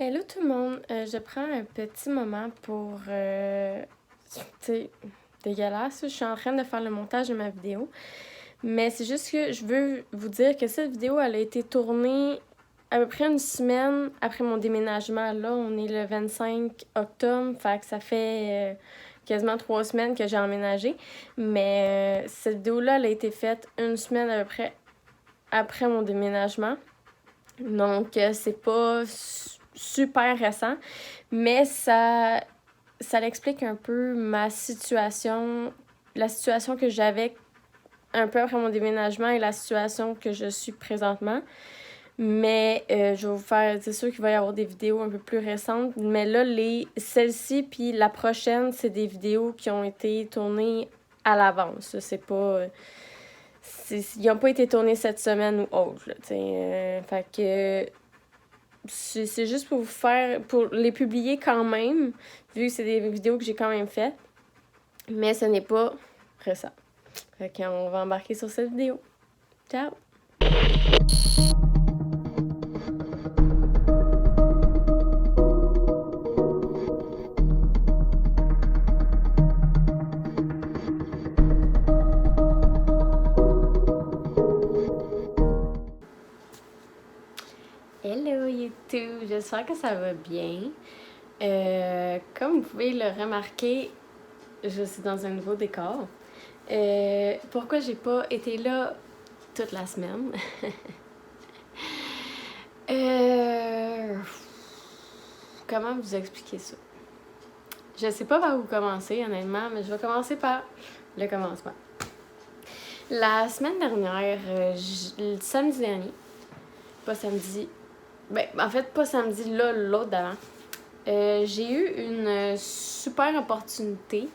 Hello tout le monde, je prends un petit moment pour, tu sais, dégueulasse, je suis en train de faire le montage de ma vidéo, mais c'est juste que je veux vous dire que cette vidéo, elle a été tournée à peu près une semaine après mon déménagement. Là, on est le 25 octobre, fait que ça fait quasiment 3 semaines que j'ai emménagé, mais cette vidéo-là, elle a été faite une semaine à peu près après mon déménagement, donc c'est pas super récent, mais ça l'explique un peu ma situation, la situation que j'avais un peu après mon déménagement et la situation que je suis présentement. Mais je vais vous faire, c'est sûr qu'il va y avoir des vidéos un peu plus récentes, mais là, celle-ci puis la prochaine, c'est des vidéos qui ont été tournées à l'avance. C'est pas... ils n'ont pas été tournés cette semaine ou autre, là, fait que c'est juste pour vous faire, pour les publier quand même, vu que c'est des vidéos que j'ai quand même faites, mais ce n'est pas récent. Fait qu'on va embarquer sur cette vidéo. Ciao! Hello YouTube, j'espère que ça va bien. Comme vous pouvez le remarquer, je suis dans un nouveau décor. Pourquoi j'ai pas été là toute la semaine? Comment vous expliquer ça? Je sais pas par où commencer, honnêtement, mais je vais commencer par le commencement. La semaine dernière, le samedi dernier, pas samedi, en fait, pas samedi, là, l'autre d'avant, j'ai eu une super opportunité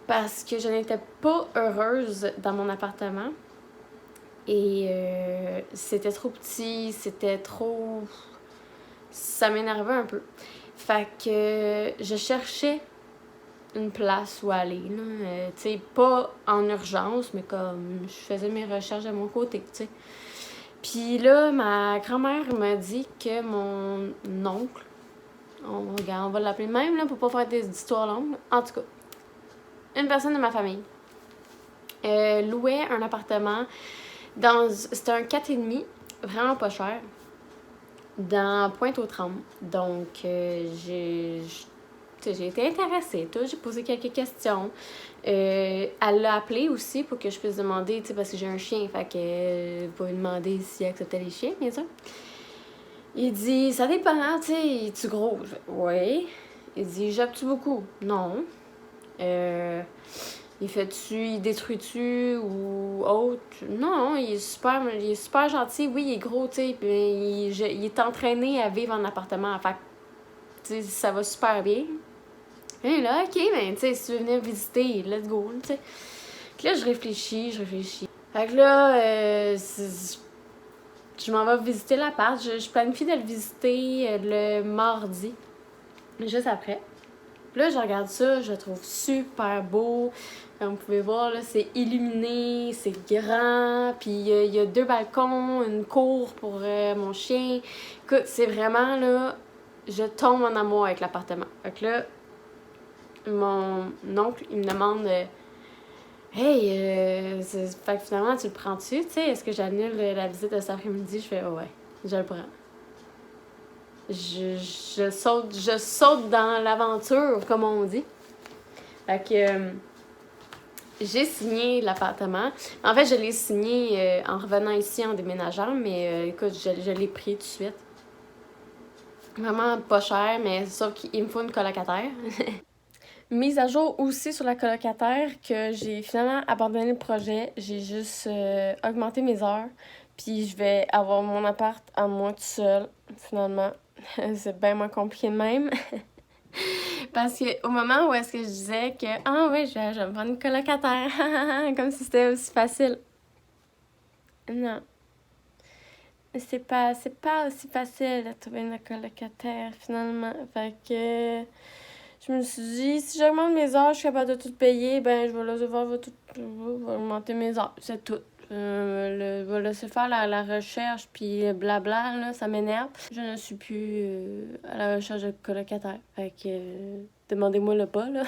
parce que je n'étais pas heureuse dans mon appartement. Et c'était trop petit, c'était trop... Ça m'énervait un peu. Fait que je cherchais une place où aller, là. Tu sais, pas en urgence, mais comme je faisais mes recherches de mon côté, tu sais. Puis là, ma grand-mère m'a dit que mon oncle, on va l'appeler même, là, pour pas faire des histoires longues. En tout cas, une personne de ma famille louait un appartement c'était un 4,5, vraiment pas cher, dans Pointe-aux-Trembles. Donc, j'ai été intéressée, j'ai posé quelques questions. Elle l'a appelé aussi pour que je puisse demander, parce que j'ai un chien, fait que pour lui demander s'il acceptait les chiens, bien sûr. Il dit, ça dépend, tu sais, es-tu gros? Oui. Il dit, jappes-tu beaucoup? Non. Il détruit-tu ou autre? Non, il est super gentil. Oui, il est gros, tu sais, il est entraîné à vivre en appartement. Fait tu sais, ça va super bien. Et là, ok, ben, tu sais, si tu veux venir visiter, let's go, tu sais. Puis là, je réfléchis. Fait que là, je m'en vais visiter l'appart. Je planifie de le visiter le mardi, juste après. Puis là, je regarde ça, je le trouve super beau. Comme vous pouvez voir, là, c'est illuminé, c'est grand. Puis il y a 2 balcons, une cour pour mon chien. Écoute, c'est vraiment, là, je tombe en amour avec l'appartement. Fait que là, mon oncle, il me demande Hey, fait que finalement, tu le prends-tu? Tu sais, est-ce que j'annule la visite de cet après-midi? Je fais ouais, je le prends. Je saute dans l'aventure, comme on dit. Fait que j'ai signé l'appartement. En fait, je l'ai signé en revenant ici en déménageant, mais écoute, je l'ai pris tout de suite. Vraiment pas cher, mais sauf qu'il me faut une colocataire. Mise à jour aussi sur la colocataire que j'ai finalement abandonné le projet. J'ai juste augmenté mes heures. Puis je vais avoir mon appart à moi tout seul, finalement. C'est bien moins compliqué de même. Parce qu'au moment où est-ce que je disais que « Ah oui, je vais me prendre une colocataire. » Comme si c'était aussi facile. Non. C'est pas aussi facile de trouver une colocataire, finalement. Fait que je me suis dit, si j'augmente mes heures, je suis capable de tout payer, ben je vais augmenter mes heures. C'est tout. Va laisser faire la recherche, puis blabla, là, ça m'énerve. Je ne suis plus à la recherche de colocataire. Fait que demandez-moi le pas, là.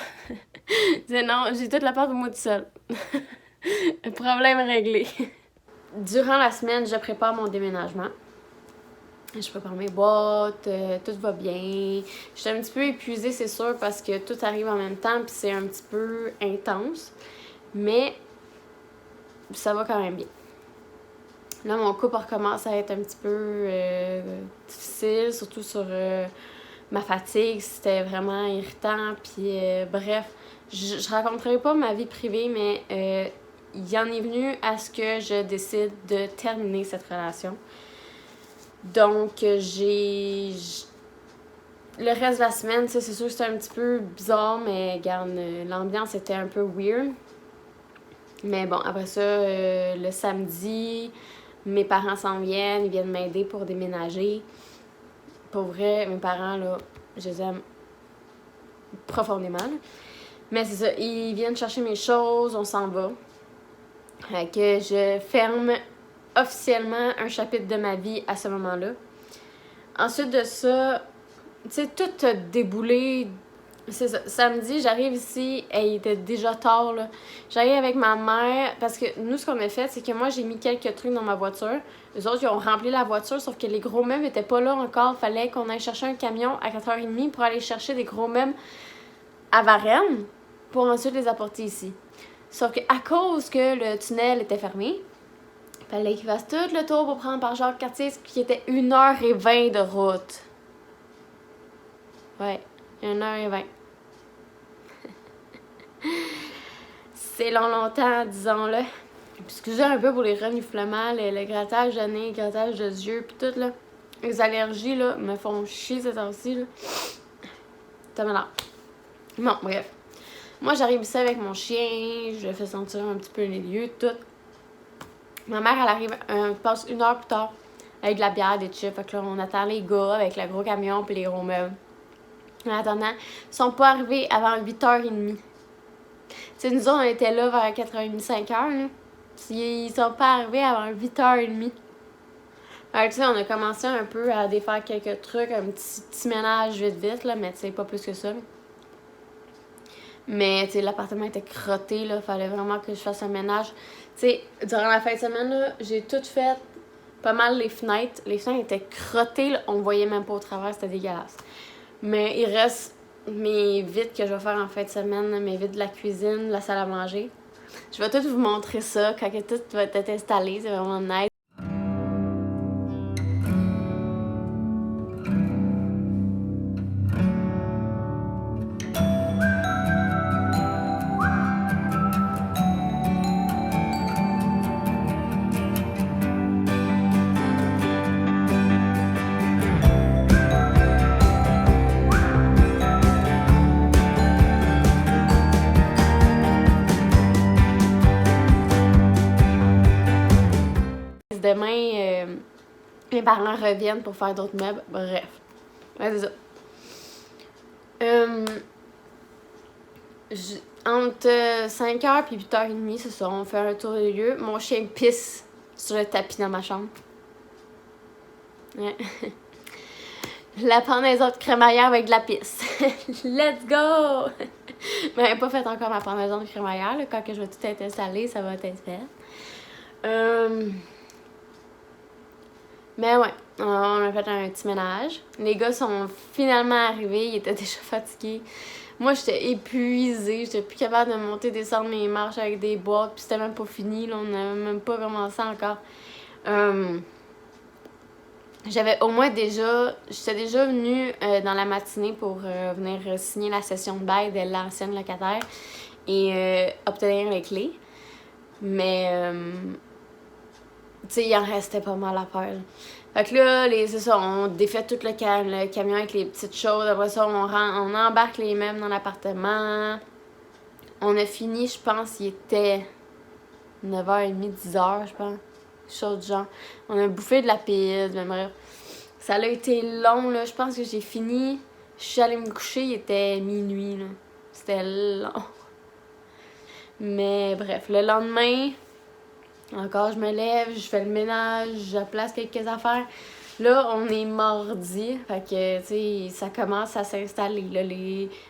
Non, j'ai toute la part de moi tout seul. Problème réglé. Durant la semaine, je prépare mon déménagement. Je prépare mes boîtes, tout va bien. Je suis un petit peu épuisée, c'est sûr, parce que tout arrive en même temps, puis c'est un petit peu intense. Mais ça va quand même bien. Là, mon couple recommence à être un petit peu difficile, surtout sur ma fatigue. C'était vraiment irritant. Puis, bref, je raconterai pas ma vie privée, mais il en est venu à ce que je décide de terminer cette relation. Donc, le reste de la semaine, c'est sûr que c'était un petit peu bizarre, mais regarde, l'ambiance était un peu weird. Mais bon, après ça, le samedi, mes parents s'en viennent, ils viennent m'aider pour déménager. Pour vrai, mes parents, là, je les aime profondément. Là. Mais c'est ça, ils viennent chercher mes choses, on s'en va. Que je ferme officiellement un chapitre de ma vie à ce moment-là. Ensuite de ça, tu sais, tout a déboulé. C'est ça. Samedi, j'arrive ici, il était déjà tard, là. J'arrive avec ma mère, parce que nous, ce qu'on a fait, c'est que moi, j'ai mis quelques trucs dans ma voiture. Eux autres, ils ont rempli la voiture, sauf que les gros meubles étaient pas là encore. Fallait qu'on aille chercher un camion à 4h30 pour aller chercher des gros meubles à Varennes, pour ensuite les apporter ici. Sauf qu'à cause que le tunnel était fermé, fallait qu'ils fassent tout le tour pour prendre par Jacques-Cartier, ce qui était 1h20 de route. Ouais, 1h20. C'est longtemps, disons-le. Excusez un peu pour les reniflements, le grattage de nez, le grattage de yeux, pis tout, là. Les allergies, là, me font chier cette heure-ci, là. Ça m'énerve. Bon, bref. Moi, j'arrive ici avec mon chien, je le fais sentir un petit peu les lieux, tout. Ma mère, elle arrive, passe 1 heure plus tard, avec de la bière, des chips. Fait que là, on attend les gars avec le gros camion pis les gros meubles. En attendant, ils sont pas arrivés avant 8h30. Tu sais, nous autres, on était là vers 4h30, 5h, là. Ils sont pas arrivés avant 8h30. Alors, tu sais, on a commencé un peu à défaire quelques trucs, un petit ménage vite, là, mais tu sais, pas plus que ça. Là. Mais, tu sais, l'appartement était crotté, là, fallait vraiment que je fasse un ménage. Tu sais, durant la fin de semaine, là, j'ai tout fait, pas mal les fenêtres. Les fenêtres étaient crottées, là, on voyait même pas au travers, c'était dégueulasse. Mais il reste mes vitres que je vais faire en fin de semaine, mes vitres de la cuisine, de la salle à manger. Je vais tout vous montrer ça quand tout va être installé, c'est vraiment nice. Demain, mes parents reviennent pour faire d'autres meubles. Bref. Ouais, c'est ça. Entre 5h et 8h30, c'est ça. On fait un tour de lieu. Mon chien pisse sur le tapis dans ma chambre. Ouais. La pendaison de crémaillère avec de la pisse. Let's go! Mais j'ai pas fait encore ma pendaison de crémaillère. Là. Quand que je vais tout être installé, ça va être fait. Mais ouais, on a fait un petit ménage. Les gars sont finalement arrivés, ils étaient déjà fatigués. Moi, j'étais épuisée, j'étais plus capable de monter, descendre mes marches avec des boîtes, puis c'était même pas fini, là, on n'avait même pas commencé encore. J'avais au moins j'étais déjà venue dans la matinée pour venir signer la session de bail de l'ancienne locataire et obtenir les clés. Mais, tu sais, il en restait pas mal à faire. Fait que là, c'est ça, on défait tout le camion avec les petites choses. Après ça, on embarque les meubles dans l'appartement. On a fini, je pense, il était 9h30, 10h, je pense. Chose du genre. On a bouffé de la pizza, mais bref. Ça a été long, là. Je pense que j'ai fini. Je suis allée me coucher, il était minuit, là. C'était long. Mais bref, le lendemain, Encore, je me lève, je fais le ménage, je place quelques affaires. Là, on est mardi, fait que, tu sais, ça commence à s'installer, là.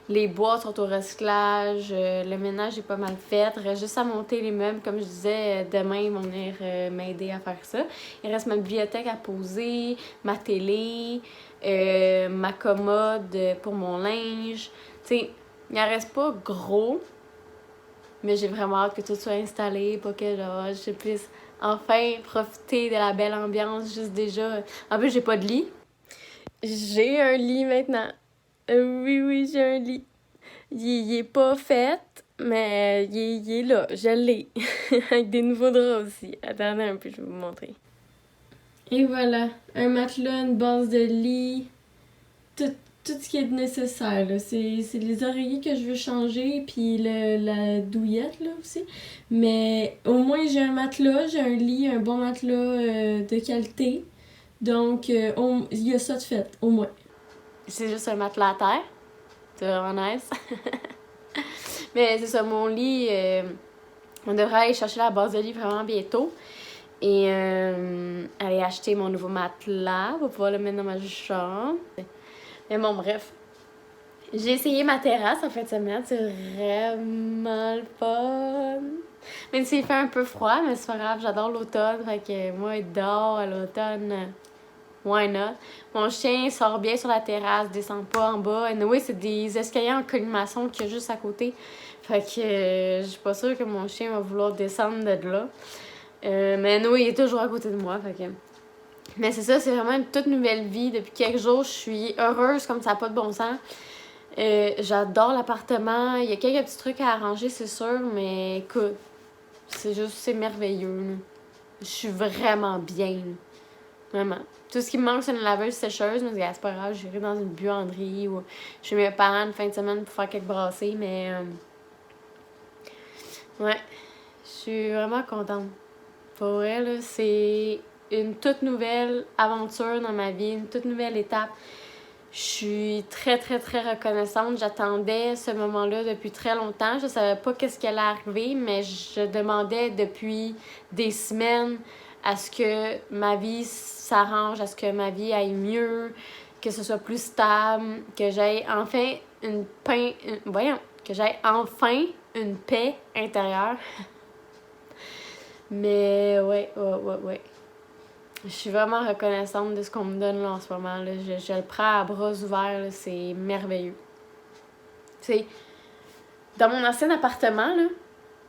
Les boîtes sont au recyclage, le ménage est pas mal fait. Il reste juste à monter les meubles, comme je disais, demain, ils vont venir m'aider à faire ça. Il reste ma bibliothèque à poser, ma télé, ma commode pour mon linge. Tu sais, il en reste pas gros, mais j'ai vraiment hâte que tout soit installé pour que, genre, je puisse enfin profiter de la belle ambiance juste déjà. En plus, j'ai pas de lit. J'ai un lit maintenant. Oui, j'ai un lit. Il est pas fait, mais il est là. Je l'ai. Avec des nouveaux draps aussi. Attendez un peu, je vais vous montrer. Et voilà. Un matelas, une base de lit. Tout ce qui est nécessaire, là. C'est les oreillers que je veux changer, puis la douillette, là, aussi. Mais au moins, j'ai un matelas, j'ai un lit, un bon matelas de qualité. Donc, il y a ça de fait, au moins. C'est juste un matelas à terre. C'est vraiment nice. Mais c'est ça, mon lit, on devrait aller chercher la base de lit vraiment bientôt. Et aller acheter mon nouveau matelas pour pouvoir le mettre dans ma chambre. Mais bon, bref. J'ai essayé ma terrasse en fin de semaine. C'est vraiment le fun. Même s'il fait un peu froid, mais c'est pas grave. J'adore l'automne. Fait que moi, dehors à l'automne, why not? Mon chien sort bien sur la terrasse, descend pas en bas. Anyway, c'est des escaliers en colimaçon qu'il y a juste à côté. Fait que je suis pas sûre que mon chien va vouloir descendre de là. Mais anyway, il est toujours à côté de moi. Fait que... Mais c'est ça, c'est vraiment une toute nouvelle vie. Depuis quelques jours, je suis heureuse comme ça n'a pas de bon sens. J'adore l'appartement. Il y a quelques petits trucs à arranger, c'est sûr, mais écoute, c'est merveilleux. Là. Je suis vraiment bien. Là. Vraiment. Tout ce qui me manque, c'est une laveuse sécheuse, mais c'est pas grave, j'irai dans une buanderie ou chez mes parents une fin de semaine pour faire quelques brassées, mais ouais, je suis vraiment contente. Pour vrai, là, c'est une toute nouvelle aventure dans ma vie, une toute nouvelle étape. Je suis très, très, très reconnaissante. J'attendais ce moment-là depuis très longtemps. Je savais pas qu'est-ce qui allait arriver, mais je demandais depuis des semaines à ce que ma vie s'arrange, à ce que ma vie aille mieux, que ce soit plus stable, que j'aille enfin que j'aille enfin une paix intérieure. Mais ouais. Je suis vraiment reconnaissante de ce qu'on me donne là en ce moment. Là. Je le prends à bras ouverts, là. C'est merveilleux. T'sais, dans mon ancien appartement, là,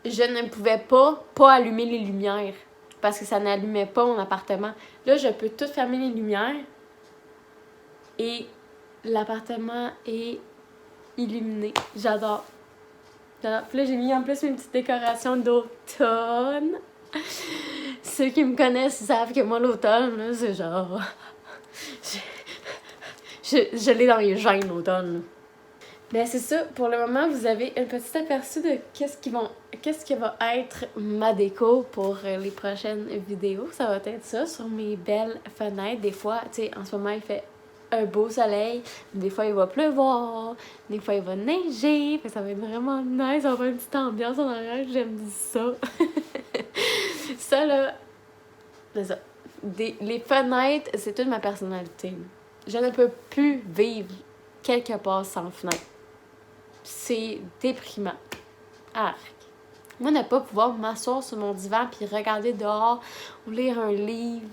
je ne pouvais pas allumer les lumières parce que ça n'allumait pas mon appartement. Là, je peux tout fermer les lumières et l'appartement est illuminé. J'adore. Puis là, j'ai mis en plus une petite décoration d'automne. Ceux qui me connaissent savent que moi, l'automne, là, c'est genre... je l'ai dans les gènes, l'automne. Ben, c'est ça. Pour le moment, vous avez un petit aperçu de qu'est-ce qui va être ma déco pour les prochaines vidéos. Ça va être ça, sur mes belles fenêtres. Des fois, tu sais, en ce moment, il fait un beau soleil. Des fois, il va pleuvoir. Des fois, il va neiger. Fait que ça va être vraiment nice. Ça va avoir une petite ambiance en arrière. J'aime ça. Ça, là, c'est ça. Les fenêtres, c'est toute ma personnalité. Je ne peux plus vivre quelque part sans fenêtre. C'est déprimant. Arc. Moi, ne pas pouvoir m'asseoir sur mon divan puis regarder dehors ou lire un livre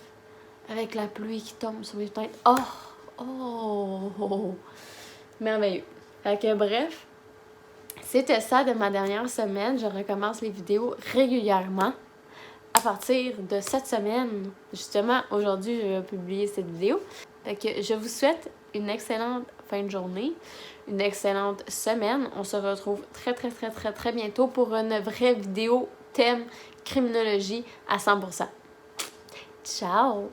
avec la pluie qui tombe sur mes fenêtres. Oh! Merveilleux. Fait que bref, c'était ça de ma dernière semaine. Je recommence les vidéos régulièrement. À partir de cette semaine, justement, aujourd'hui, je vais publier cette vidéo. Fait que je vous souhaite une excellente fin de journée, une excellente semaine. On se retrouve très, très, très, très, très bientôt pour une vraie vidéo thème criminologie à 100%. Ciao!